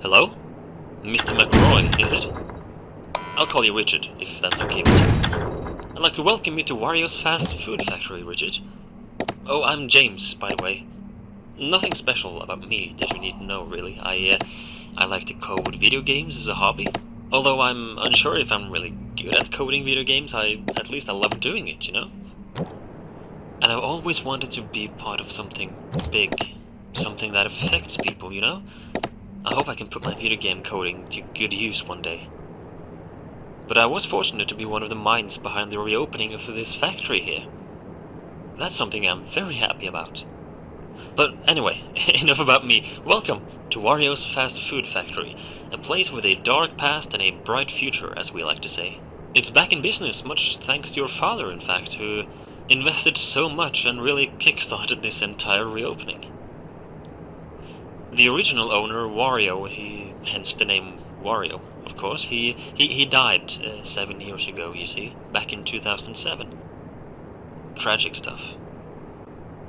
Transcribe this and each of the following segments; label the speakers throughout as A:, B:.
A: Hello? Mr. McRoy, is it? I'll call you Richard, if that's okay with you. I'd like to welcome you to Wario's fast food factory, Richard. Oh, I'm James, by the way. Nothing special about me that you need to know, really. I like to code video games as a hobby. Although I'm unsure if I'm really good at coding video games, at least I love doing it, you know? And I've always wanted to be part of something big. Something that affects people, you know? I hope I can put my video game coding to good use one day. But I was fortunate to be one of the minds behind the reopening of this factory here. That's something I'm very happy about. But anyway, enough about me. Welcome to Wario's Fast Food Factory, a place with a dark past and a bright future, as we like to say. It's back in business, much thanks to your father, in fact, who invested so much and really kickstarted this entire reopening. The original owner, Wario, hence the name Wario, of course, he died 7 years ago, you see, back in 2007. Tragic stuff.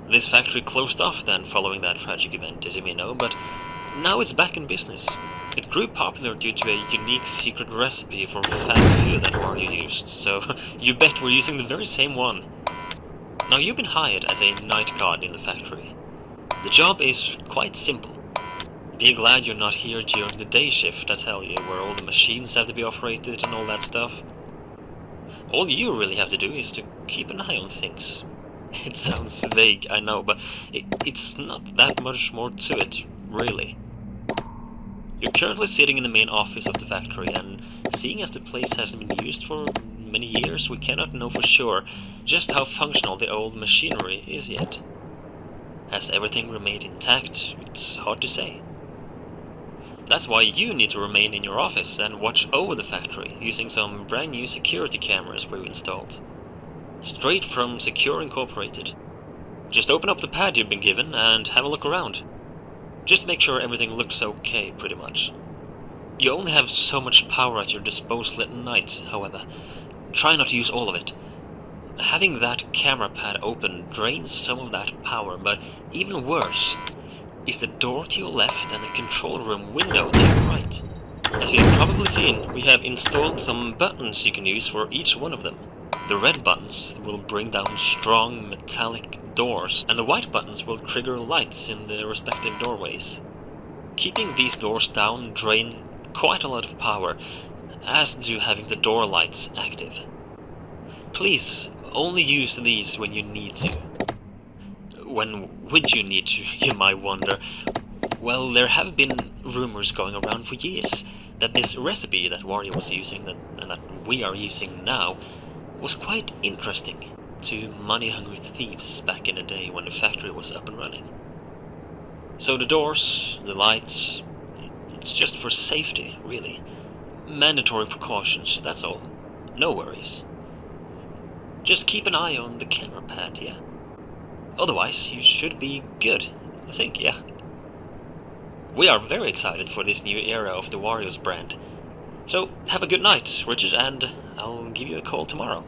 A: This factory closed off then following that tragic event, as you may know, but now it's back in business. It grew popular due to a unique secret recipe for fast food that Wario used, so you bet we're using the very same one. Now, you've been hired as a night guard in the factory. The job is quite simple. Be glad you're not here during the day shift, I tell you, where all the machines have to be operated and all that stuff. All you really have to do is to keep an eye on things. It sounds vague, I know, but it's not that much more to it, really. You're currently sitting in the main office of the factory, and seeing as the place hasn't been used for many years, we cannot know for sure just how functional the old machinery is yet. Has everything remained intact? It's hard to say. That's why you need to remain in your office and watch over the factory, using some brand new security cameras we've installed. Straight from Secure Incorporated. Just open up the pad you've been given and have a look around. Just make sure everything looks okay, pretty much. You only have so much power at your disposal at night, however. Try not to use all of it. Having that camera pad open drains some of that power, but even worse is the door to your left and the control room window to your right. As you have probably seen, we have installed some buttons you can use for each one of them. The red buttons will bring down strong metallic doors, and the white buttons will trigger lights in the respective doorways. Keeping these doors down drain quite a lot of power, as do having the door lights active. Please, only use these when you need to. When would you need to, you might wonder? Well, there have been rumors going around for years that this recipe that Wario was using, and that we are using now, was quite interesting to money-hungry thieves back in the day when the factory was up and running. So the doors, the lights, it's just for safety, really. Mandatory precautions, that's all. No worries. Just keep an eye on the camera pad, yeah? Otherwise, you should be good, I think, yeah. We are very excited for this new era of the Wario's brand. So, have a good night, Richard, and I'll give you a call tomorrow.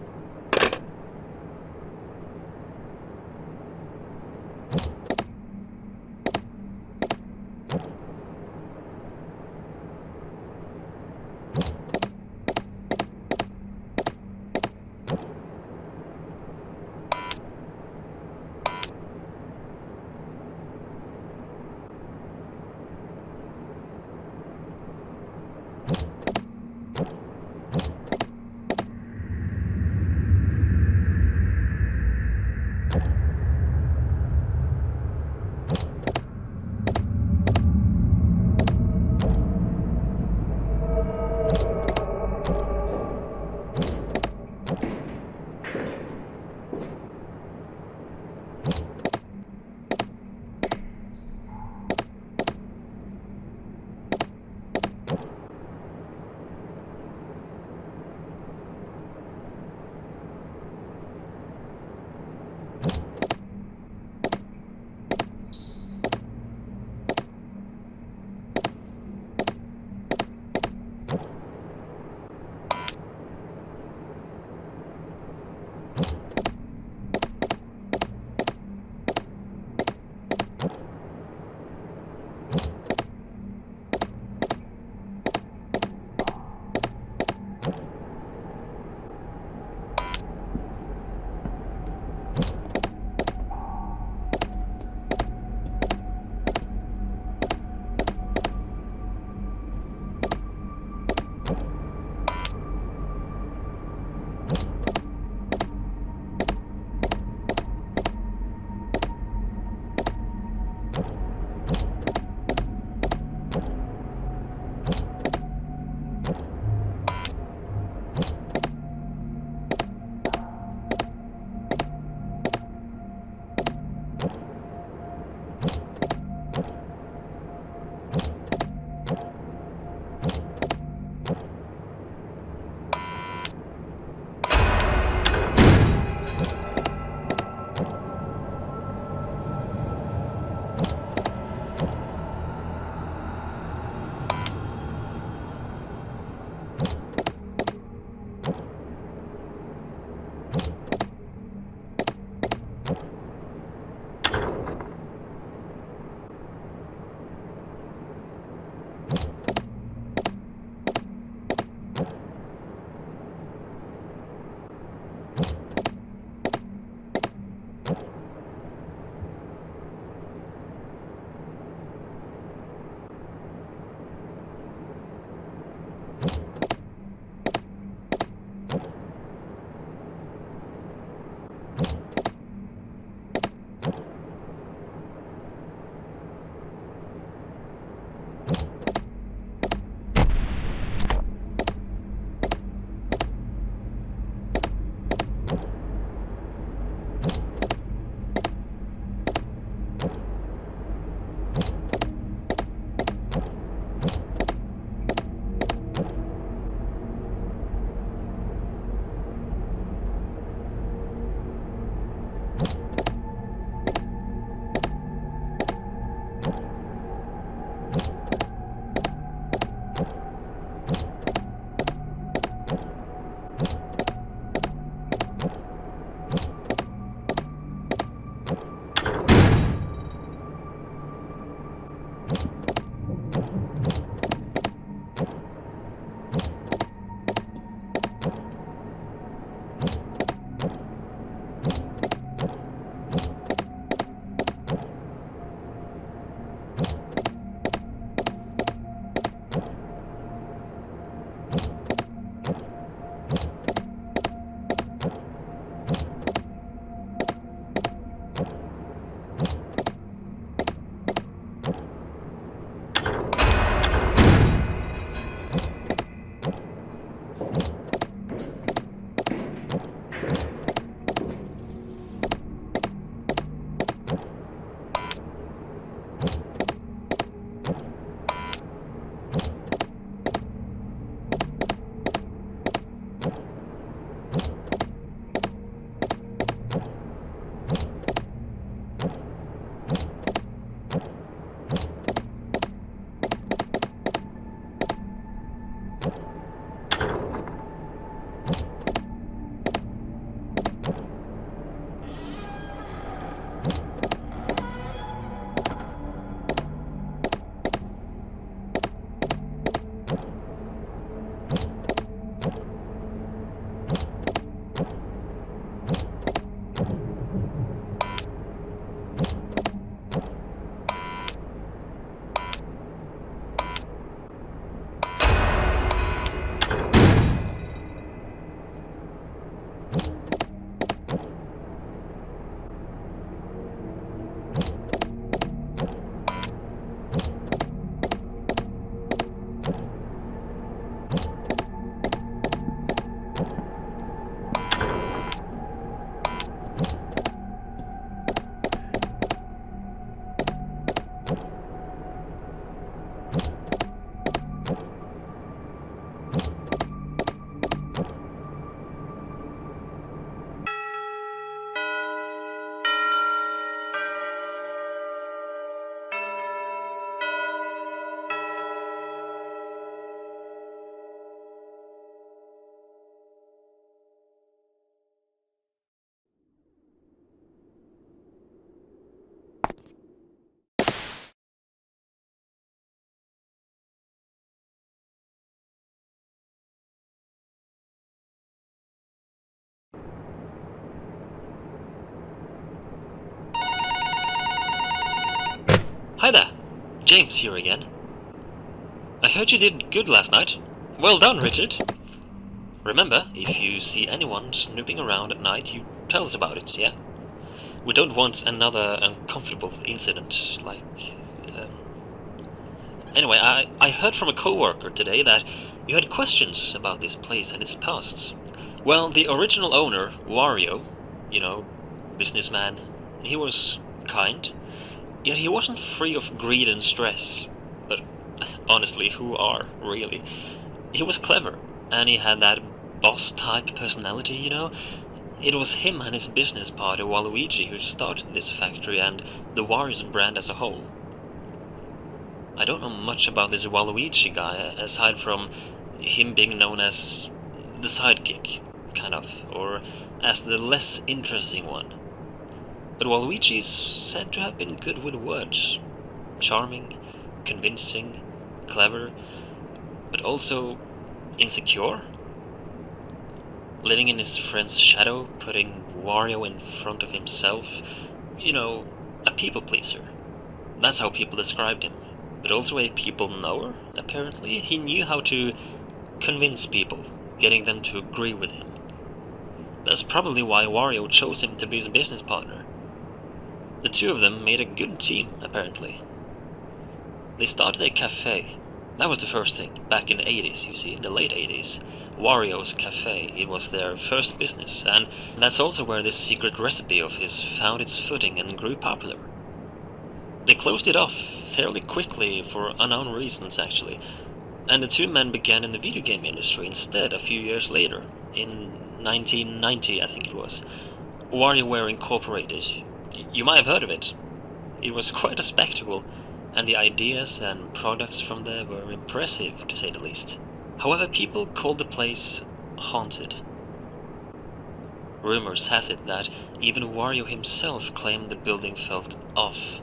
A: Hi there! James here again. I heard you did good last night. Well done, Richard! Remember, if you see anyone snooping around at night, you tell us about it, yeah? We don't want another uncomfortable incident, like... Anyway, I heard from a co-worker today that you had questions about this place and its past. Well, the original owner, Wario, you know, businessman, he was kind, yet he wasn't free of greed and stress. But honestly, who are, really? He was clever, and he had that boss-type personality, you know? It was him and his business partner Waluigi who started this factory and the Wario's brand as a whole. I don't know much about this Waluigi guy, aside from him being known as the sidekick, kind of, or as the less interesting one. But Waluigi is said to have been good with words. Charming, convincing, clever, but also insecure. Living in his friend's shadow, putting Wario in front of himself. You know, a people pleaser. That's how people described him. But also a people knower, apparently. He knew how to convince people, getting them to agree with him. That's probably why Wario chose him to be his business partner. The two of them made a good team, apparently. They started a cafe. That was the first thing, back in the 80s, you see, the late 80s. Wario's Cafe, it was their first business, and that's also where this secret recipe of his found its footing and grew popular. They closed it off fairly quickly for unknown reasons, actually, and the two men began in the video game industry instead a few years later, in 1990, I think it was. WarioWare Incorporated. You might have heard of it. It was quite a spectacle, and the ideas and products from there were impressive, to say the least. However, people called the place haunted. Rumors has it that even Wario himself claimed the building felt off,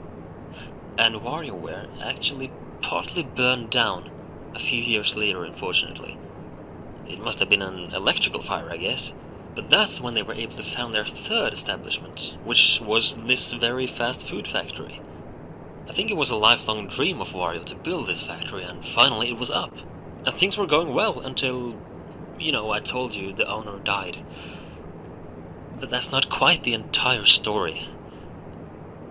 A: and WarioWare actually partly burned down a few years later, unfortunately. It must have been an electrical fire, I guess, but that's when they were able to found their third establishment, which was this very fast food factory. I think it was a lifelong dream of Wario to build this factory, and finally it was up. And things were going well until, I told you the owner died. But that's not quite the entire story.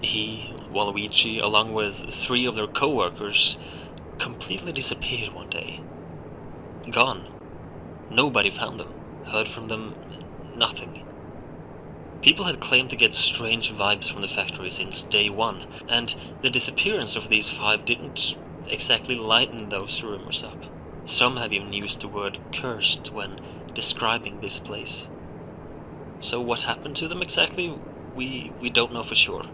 A: He, Waluigi, along with 3 of their co-workers, completely disappeared one day. Gone. Nobody found them, heard from them, nothing. People had claimed to get strange vibes from the factory since day one, and the disappearance of these 5 didn't exactly lighten those rumors up. Some have even used the word cursed when describing this place. So what happened to them exactly, we don't know for sure.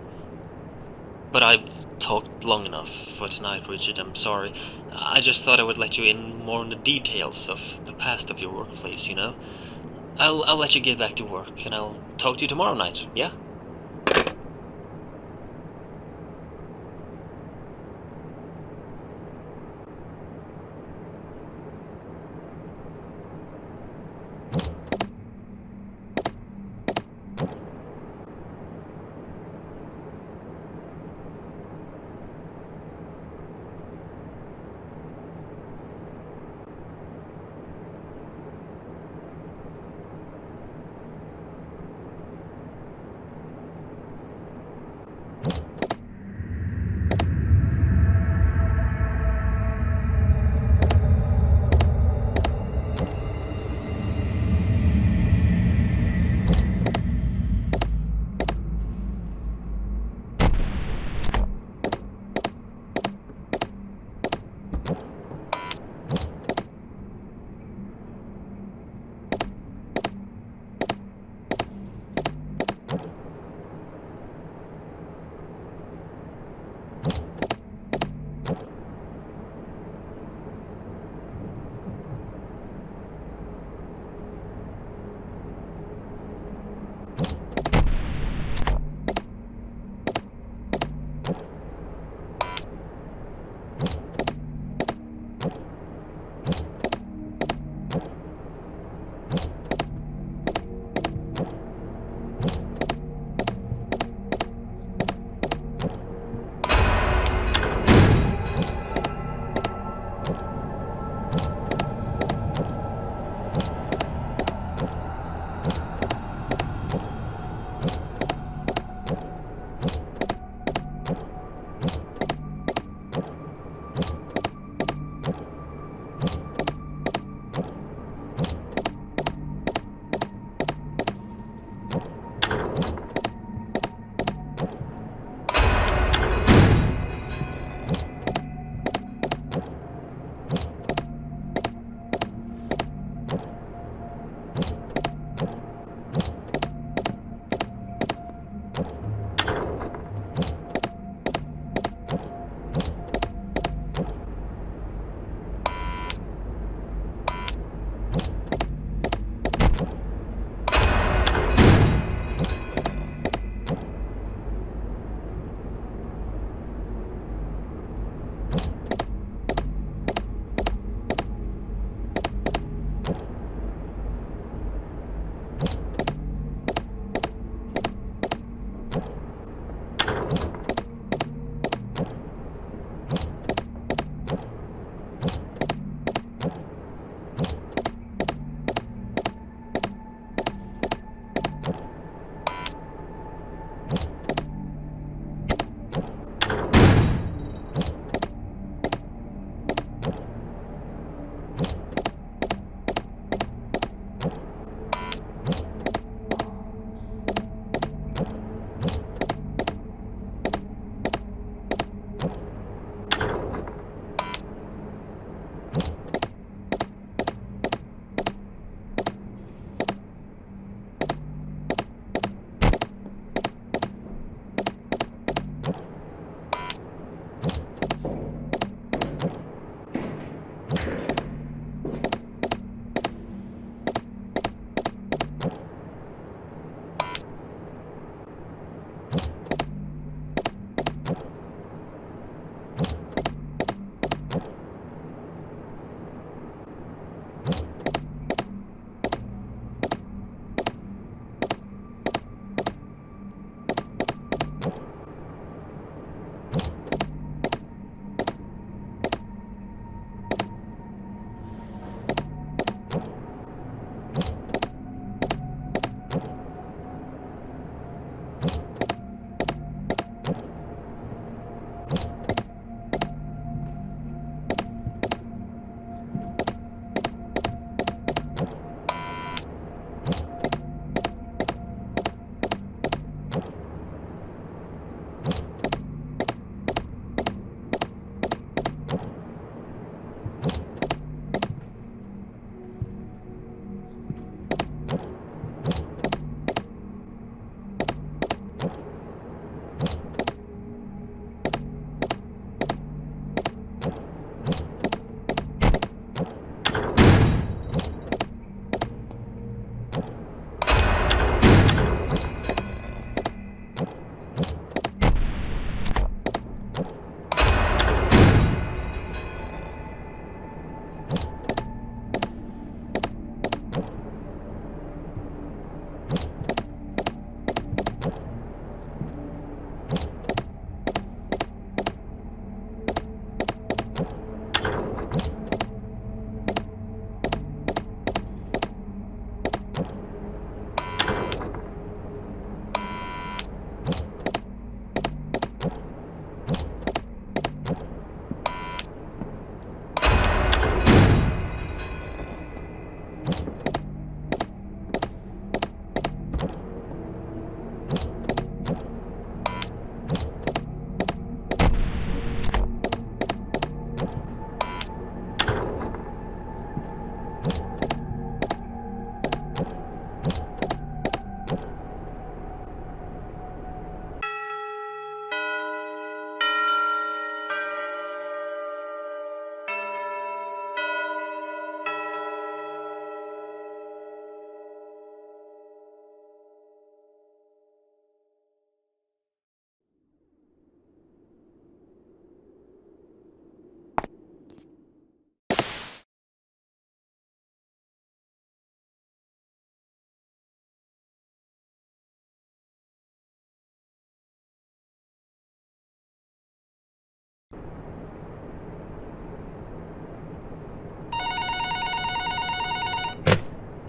A: But I've talked long enough for tonight, Richard, I'm sorry. I just thought I would let you in more on the details of the past of your workplace, I'll let you get back to work, and I'll talk to you tomorrow night, yeah?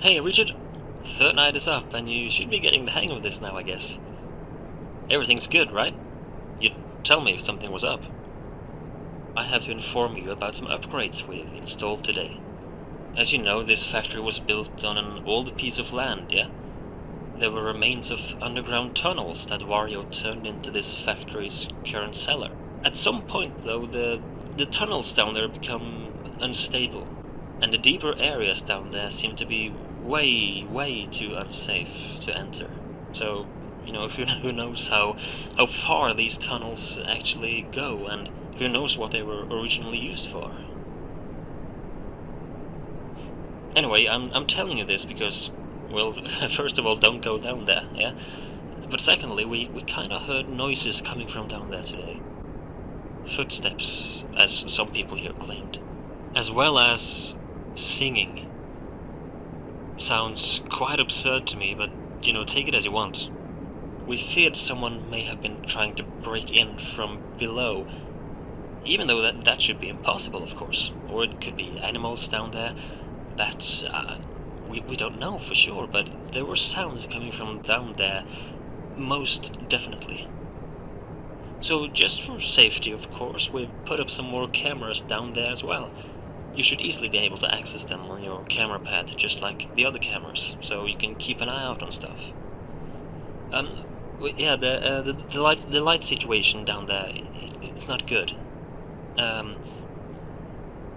A: Hey, Richard. Third night is up, and you should be getting the hang of this now, I guess. Everything's good, right? You'd tell me if something was up. I have to inform you about some upgrades we've installed today. As you know, this factory was built on an old piece of land, yeah? There were remains of underground tunnels that Wario turned into this factory's current cellar. At some point, though, the tunnels down there become unstable, and the deeper areas down there seem to be way too unsafe to enter. So, you know, who knows how far these tunnels actually go, and who knows what they were originally used for. Anyway, I'm telling you this because, well, first of all, don't go down there, yeah? But secondly, we kinda heard noises coming from down there today. Footsteps, as some people here claimed. As well as singing. Sounds quite absurd to me, but, you know, take it as you want. We feared someone may have been trying to break in from below, even though that should be impossible, of course. Or it could be animals down there, bats, we don't know for sure, but there were sounds coming from down there, most definitely. So just for safety, of course, we've put up some more cameras down there as well. You should easily be able to access them on your camera pad, just like the other cameras, so you can keep an eye out on stuff. Yeah, the light situation down there, it's not good.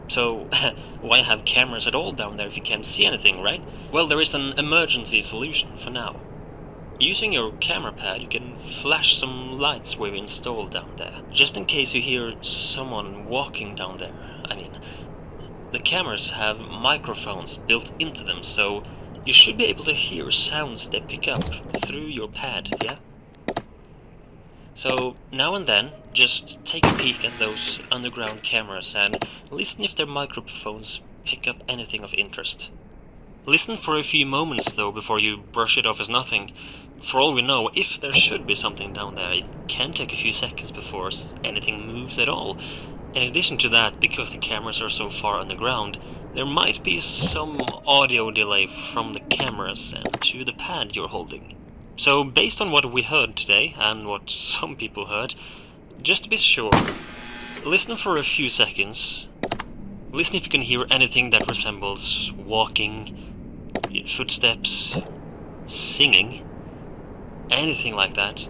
A: So why have cameras at all down there if you can't see anything, right? Well, there is an emergency solution for now. Using your camera pad, you can flash some lights we've installed down there, just in case you hear someone walking down there. I mean, the cameras have microphones built into them, so you should be able to hear sounds they pick up through your pad, yeah? So, now and then, just take a peek at those underground cameras and listen if their microphones pick up anything of interest. Listen for a few moments though before you brush it off as nothing. For all we know, if there should be something down there, it can take a few seconds before anything moves at all. In addition to that, because the cameras are so far underground, there might be some audio delay from the cameras and to the pad you're holding. So based on what we heard today, and what some people heard, just to be sure, listen for a few seconds. Listen if you can hear anything that resembles walking, footsteps, singing, anything like that.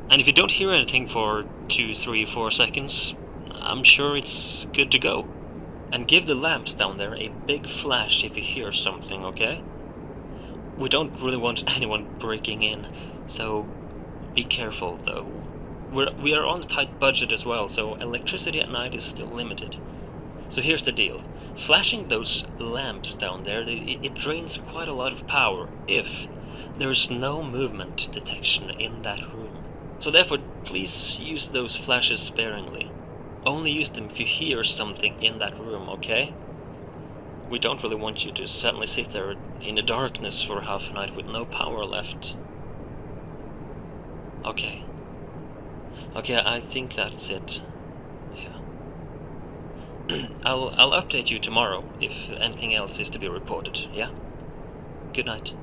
A: And if you don't hear anything for 2, 3, 4 seconds, I'm sure it's good to go. And give the lamps down there a big flash if you hear something, okay? We don't really want anyone breaking in, so be careful though. We are on a tight budget as well, so electricity at night is still limited. So here's the deal. Flashing those lamps down there, it drains quite a lot of power if there's no movement detection in that room. So therefore, please use those flashes sparingly. Only use them if you hear something in that room, okay? We don't really want you to suddenly sit there in the darkness for half a night with no power left. Okay. Okay, I think that's it. Yeah. I'll update you tomorrow if anything else is to be reported, yeah? Good night.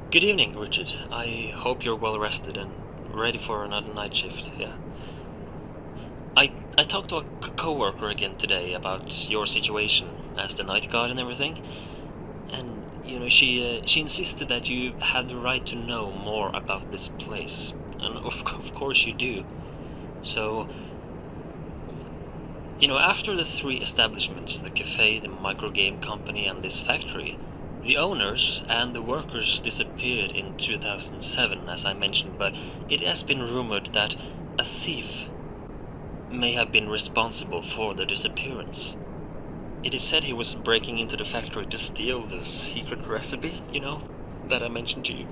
A: Good evening, Richard. I hope you're well rested and ready for another night shift, yeah. I talked to a co-worker again today about your situation as the night guard and everything, and, you know, she insisted that you had the right to know more about this place, and of course you do. So, you know, after the three establishments, the cafe, the microgame company, and this factory, the owners and the workers disappeared in 2007, as I mentioned, but it has been rumored that a thief may have been responsible for the disappearance. It is said he was breaking into the factory to steal the secret recipe, you know, that I mentioned to you.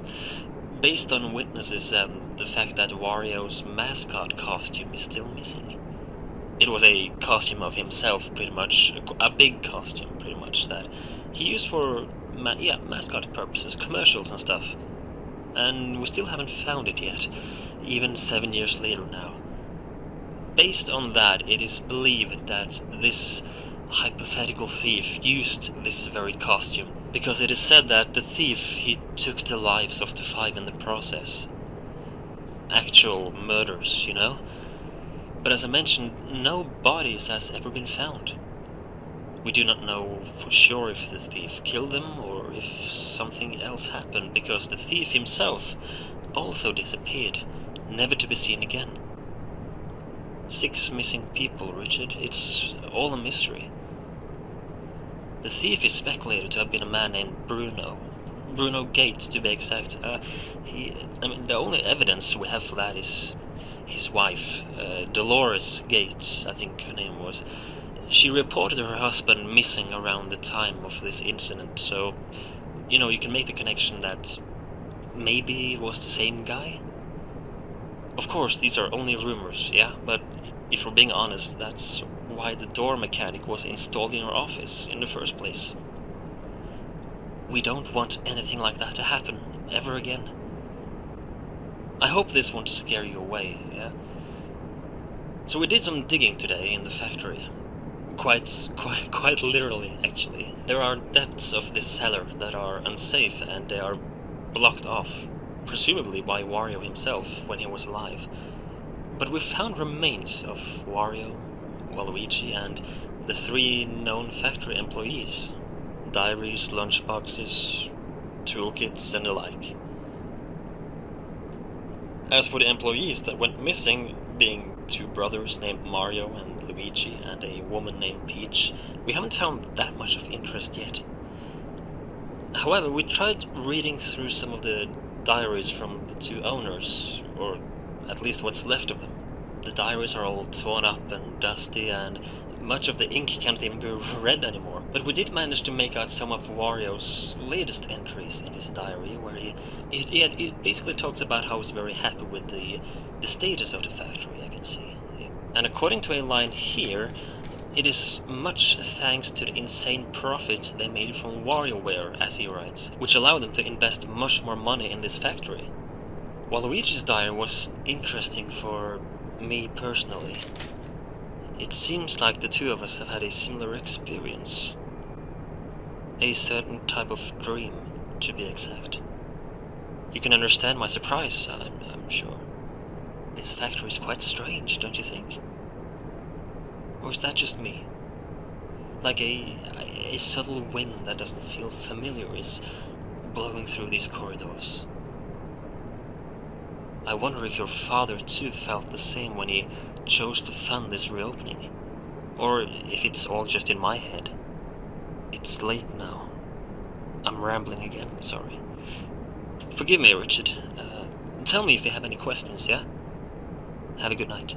A: Based on witnesses and the fact that Wario's mascot costume is still missing. It was a costume of himself, pretty much, a big costume, pretty much, that he used for mascot purposes, commercials and stuff. And we still haven't found it yet, even 7 years later now. Based on that, it is believed that this hypothetical thief used this very costume, because it is said that the thief, he took the lives of the 5 in the process. Actual murders, you know? But as I mentioned, no bodies has ever been found. We do not know for sure if the thief killed them or if something else happened, because the thief himself also disappeared, never to be seen again. 6 missing people, Richard. It's all a mystery. The thief is speculated to have been a man named Bruno. Bruno Gates, to be exact. The only evidence we have for that is his wife, Dolores Gates, I think her name was. She reported her husband missing around the time of this incident, so, you know, you can make the connection that maybe it was the same guy? Of course, these are only rumors, yeah, but if we're being honest, that's why the door mechanic was installed in our office in the first place. We don't want anything like that to happen ever again. I hope this won't scare you away, yeah? So we did some digging today in the factory. Quite literally, actually. There are depths of this cellar that are unsafe and they are blocked off, presumably by Wario himself when he was alive. But we found remains of Wario, Waluigi, and the 3 known factory employees. Diaries, lunchboxes, toolkits, and the like. As for the employees that went missing, being 2 brothers named Mario and Luigi and a woman named Peach, we haven't found that much of interest yet. However, we tried reading through some of the diaries from the 2 owners, or at least what's left of them. The diaries are all torn up and dusty, and much of the ink can't even be read anymore. But we did manage to make out some of Wario's latest entries in his diary, where he basically talks about how he's very happy with the status of the factory, I can see. And according to a line here, it is much thanks to the insane profits they made from WarioWare, as he writes, which allowed them to invest much more money in this factory. Waluigi's diary was interesting for me personally. It seems like the 2 of us have had a similar experience. A certain type of dream, to be exact. You can understand my surprise, I'm sure. This factory is quite strange, don't you think? Or is that just me? Like a subtle wind that doesn't feel familiar is blowing through these corridors. I wonder if your father too felt the same when he chose to fund this reopening. Or if it's all just in my head. It's late now. I'm rambling again, sorry. Forgive me, Richard. Tell me if you have any questions, yeah? Have a good night.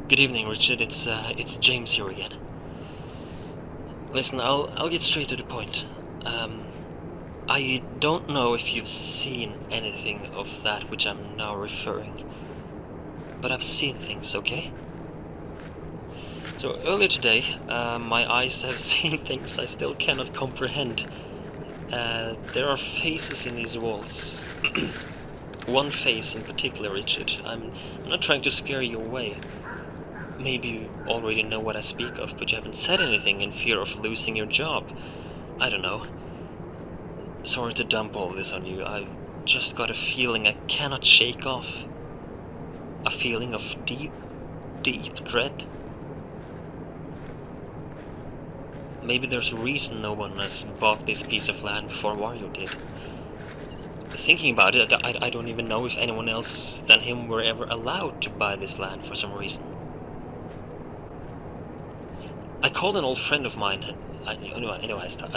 A: Good evening, Richard. It's James here again. Listen, I'll get straight to the point. I don't know if you've seen anything of that which I'm now referring, but I've seen things, okay? So earlier today, my eyes have seen things I still cannot comprehend. There are faces in these walls. One face in particular, Richard. I'm not trying to scare you away. Maybe you already know what I speak of, but you haven't said anything in fear of losing your job. I don't know. Sorry to dump all this on you. I've just got a feeling I cannot shake off. A feeling of deep, deep dread. Maybe there's a reason no one has bought this piece of land before Wario did. Thinking about it, I don't even know if anyone else than him were ever allowed to buy this land for some reason. I called an old friend of mine. I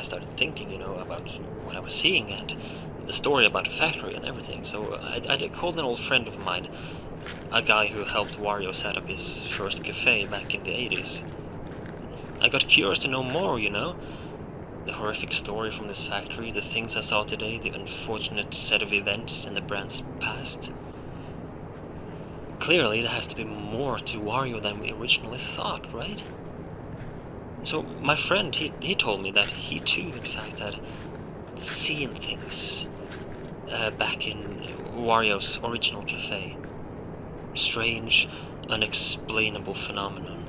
A: started thinking, about what I was seeing and the story about the factory and everything. So I called an old friend of mine, a guy who helped Wario set up his first cafe back in the 80s. I got curious to know more, the horrific story from this factory, the things I saw today, the unfortunate set of events in the brand's past. Clearly, there has to be more to Wario than we originally thought, right? So my friend, he told me that he too, in fact, had seen things back in Wario's original cafe. Strange, unexplainable phenomenon.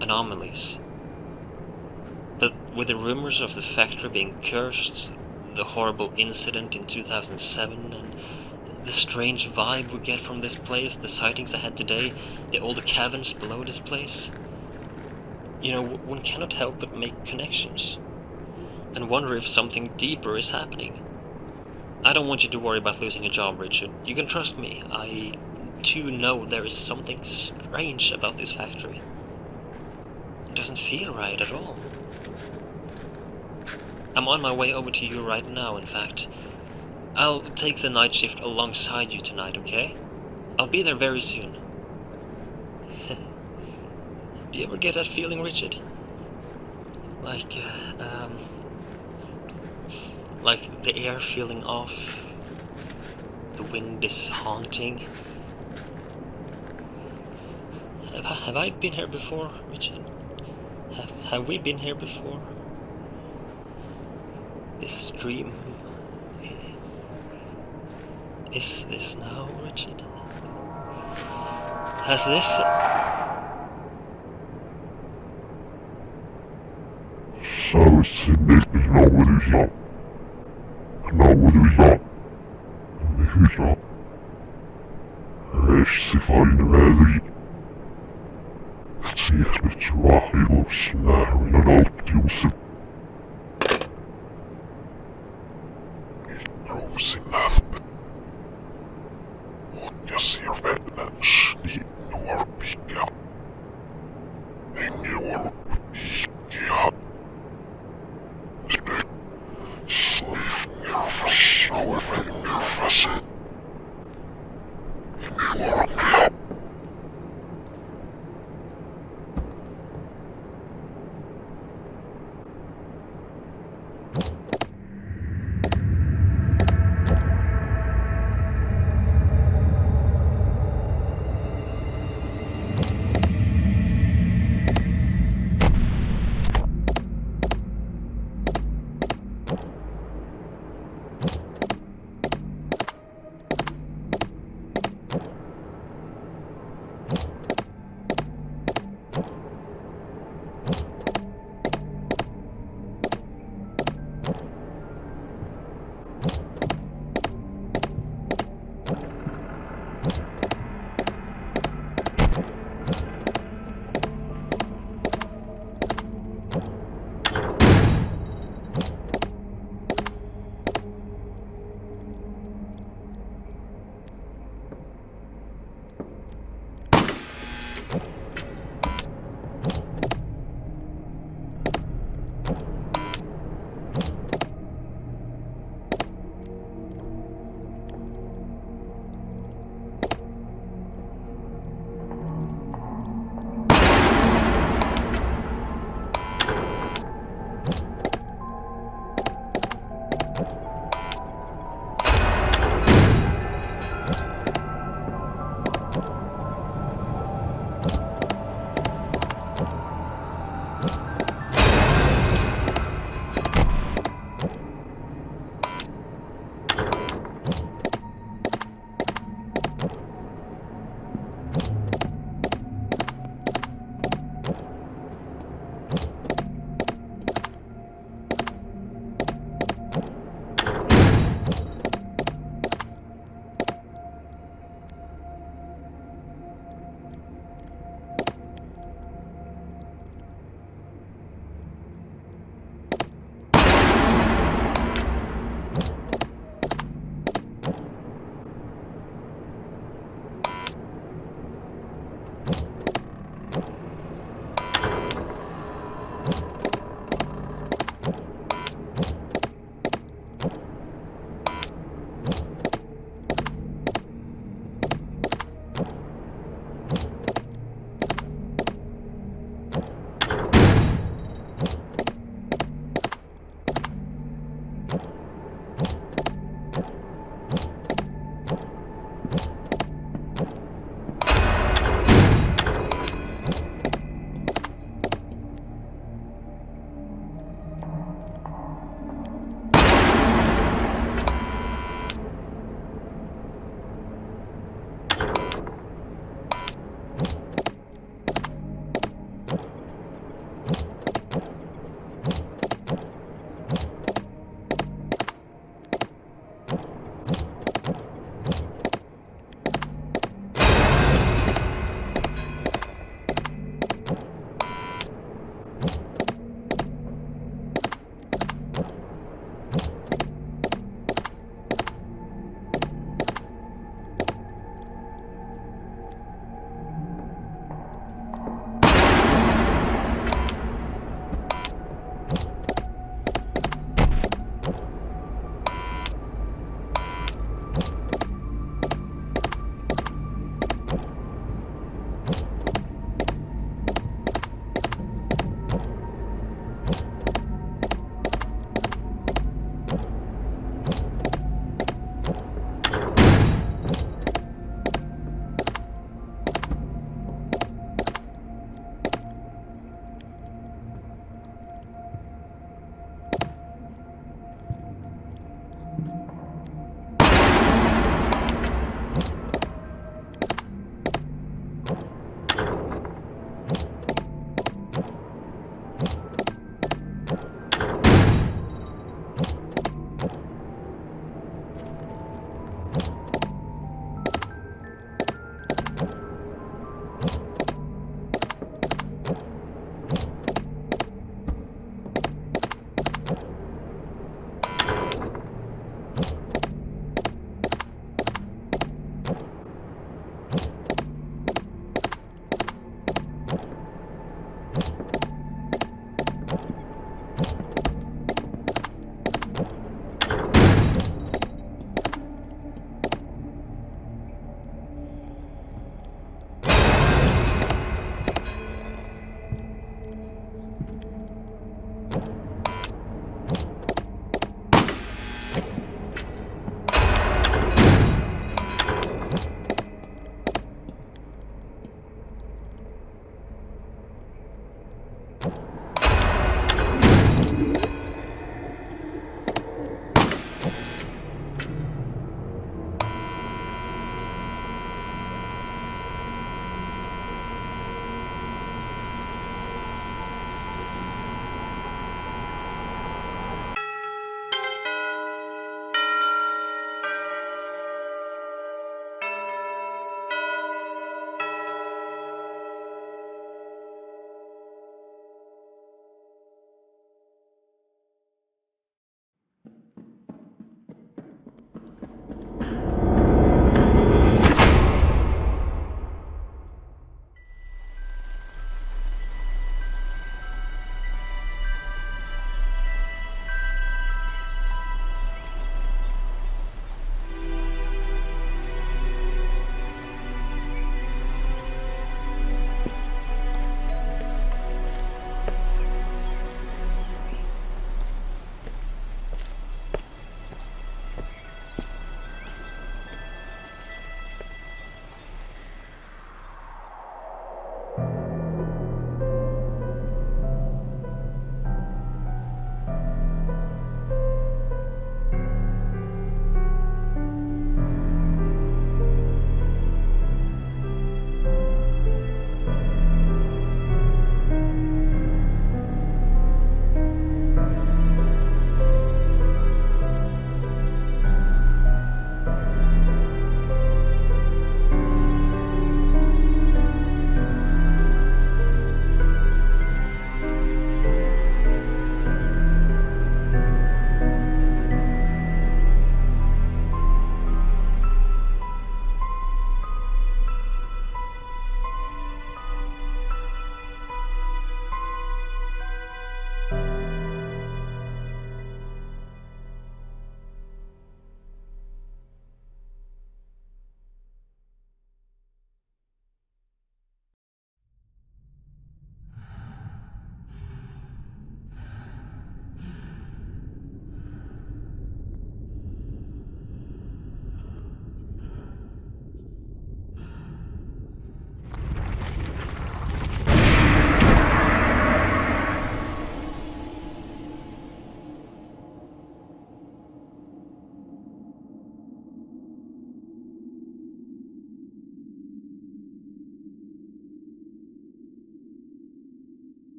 A: Anomalies. But with the rumors of the factory being cursed, the horrible incident in 2007, and the strange vibe we get from this place, the sightings I had today, the old caverns below this place, one cannot help but make connections, and wonder if something deeper is happening. I don't want you to worry about losing a job, Richard. You can trust me. I too know there is something strange about this factory. It doesn't feel right at all. I'm on my way over to you right now, in fact. I'll take the night shift alongside you tonight, okay? I'll be there very soon. Do you ever get that feeling, Richard? Like the air feeling off, the wind is haunting. Have I been here before, Richard? Have we been here before? This dream... Is this now, Richard? Has this...
B: Sällsynligt nauruja. Nauruja. Hyra. Esifain väri. Siehnyt rahivus nähynä nauttiusi. Mikrousin nähpä. Ja sirvetnä sniit nuorpikä. Hengi ollut ihkiä. Sleep nervous, however nervous. Nuorpiä.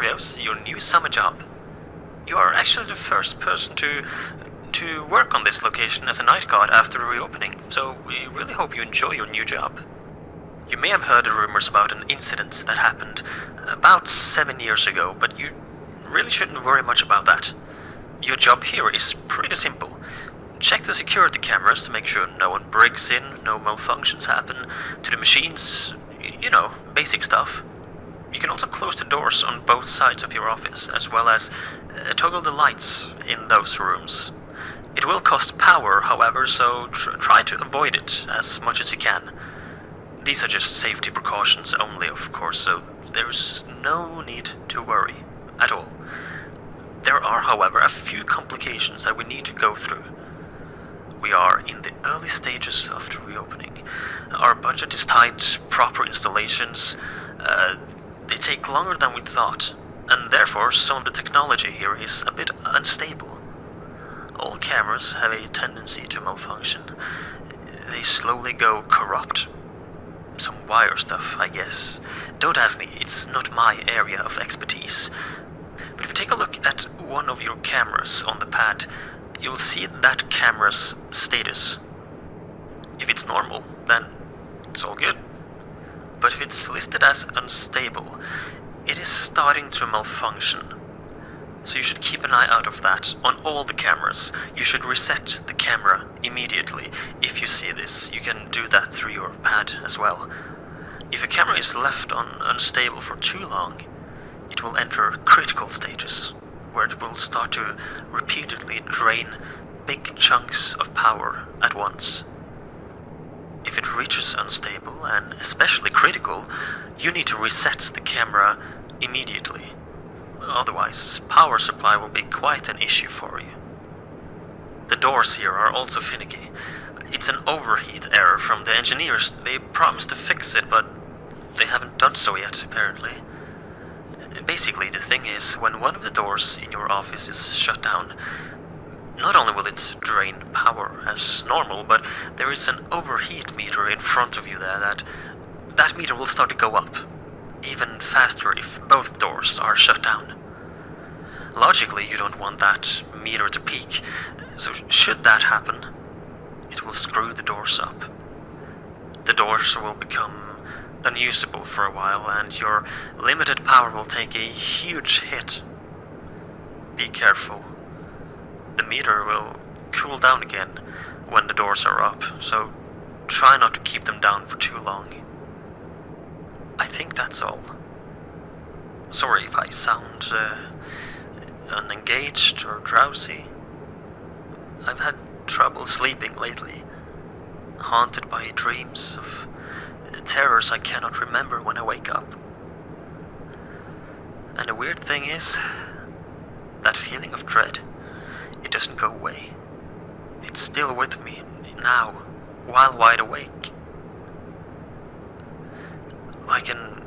A: Wario's your new summer job. You are actually the first person to work on this location as a night guard after the reopening, so we really hope you enjoy your new job. You may have heard the rumors about an incident that happened about 7 years ago, but you really shouldn't worry much about that. Your job here is pretty simple. Check the security cameras to make sure no one breaks in, no malfunctions happen to the machines, you know, basic stuff. You can also close the doors on both sides of your office, as well as toggle the lights in those rooms. It will cost power, however, so try to avoid it as much as you can. These are just safety precautions only, of course, so there's no need to worry at all. There are, however, a few complications that we need to go through. We are in the early stages of the reopening. Our budget is tight, proper installations, they take longer than we thought, and therefore some of the technology here is a bit unstable. All cameras have a tendency to malfunction. They slowly go corrupt. Some wire stuff, I guess. Don't ask me, it's not my area of expertise. But if you take a look at one of your cameras on the pad, you'll see that camera's status. If it's normal, then it's all good. But if it's listed as unstable, it is starting to malfunction. So you should keep an eye out of that on all the cameras. You should reset the camera immediately. If you see this, you can do that through your pad as well. If a camera is left on unstable for too long, it will enter critical status, where it will start to repeatedly drain big chunks of power at once. If it reaches unstable, and especially critical, you need to reset the camera immediately. Otherwise, power supply will be quite an issue for you. The doors here are also finicky. It's an overheat error from the engineers. They promised to fix it, but they haven't done so yet, apparently. Basically, the thing is, when one of the doors in your office is shut down, not only will it drain power as normal, but there is an overheat meter in front of you there that meter will start to go up, even faster if both doors are shut down. Logically, you don't want that meter to peak, so should that happen, it will screw the doors up. The doors will become unusable for a while, and your limited power will take a huge hit. Be careful. The meter will cool down again when the doors are up, so try not to keep them down for too long. I think that's all. Sorry if I sound unengaged or drowsy. I've had trouble sleeping lately, haunted by dreams of terrors I cannot remember when I wake up. And the weird thing is, that feeling of dread, it doesn't go away. It's still with me now, while wide awake. Like an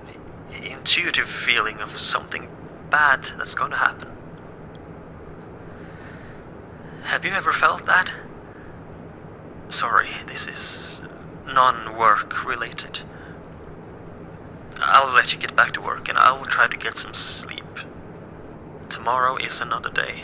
A: intuitive feeling of something bad that's gonna happen. Have you ever felt that? Sorry, this is non-work related. I'll let you get back to work and I'll try to get some sleep. Tomorrow is another day.